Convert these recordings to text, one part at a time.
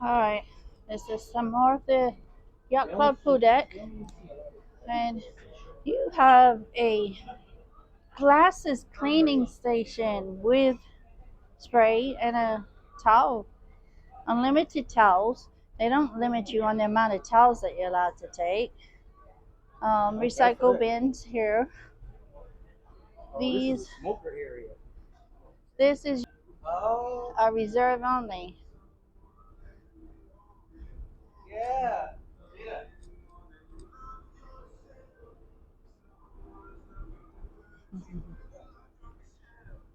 Alright, this is some more of the Yacht Club pool deck. And you have a glasses cleaning station with spray and a towel. Unlimited towels. They don't limit you on the amount of towels that you're allowed to take. Recycle bins here. These. This is a reserve only. Yeah.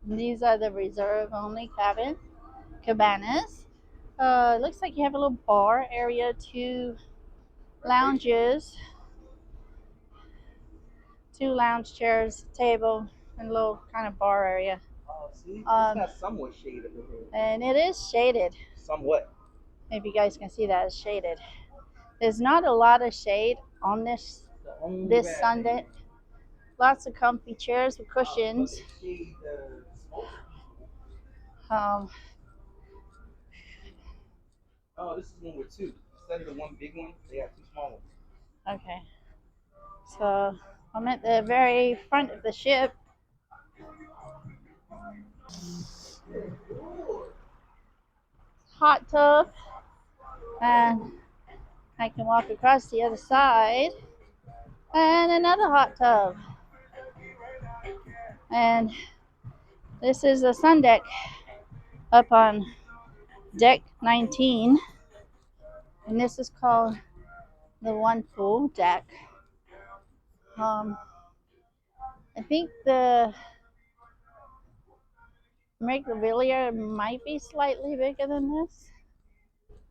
These are the reserve only cabanas. Looks like you have a little bar area, two lounges, two lounge chairs, table, and a little kind of bar area. Oh, see, it's Um, got somewhat shade over here. and it is shaded. Somewhat. Maybe you guys can see that it's shaded. There's not a lot of shade on this sundeck. Lots of comfy chairs with cushions. Um, Oh, this is one with two. Instead of the one big one, they have two small ones. okay, so I'm at the very front of the ship. Hot tub, and I can walk across the other side, and another hot tub. And this is a sun deck up on deck 19, and this is called the one pool deck. I think the Megalilia might be slightly bigger than this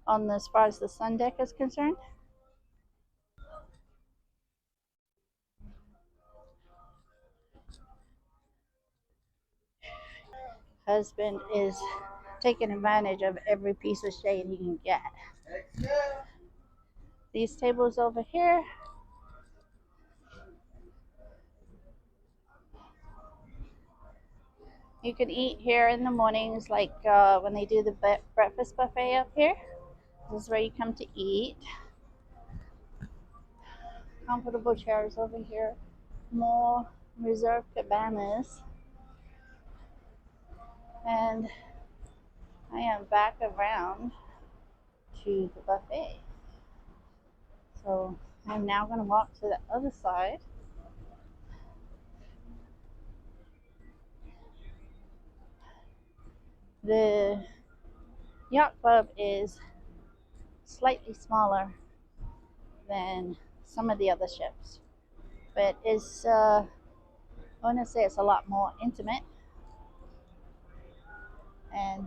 on as far as the sun deck is concerned. Husband is taking advantage of every piece of shade he can get. These tables over here, you can eat here in the mornings, like when they do the breakfast buffet up here. This is where you come to eat. Comfortable chairs over here. More reserved cabanas. And I am back around to the buffet. So I'm now going to walk to the other side. The yacht club is slightly smaller than some of the other ships, but it's I want to say it's a lot more intimate. And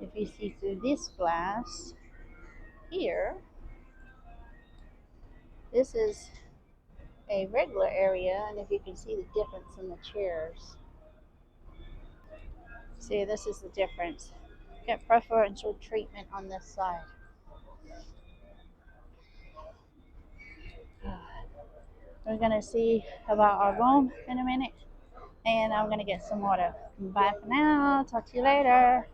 if you see through this glass here, this is a regular area, and if you can see the difference in the chairs, see, this is the difference. Get preferential treatment on this side. We're gonna see about our room in a minute, and I'm gonna get some water. Bye for now. Talk to you later.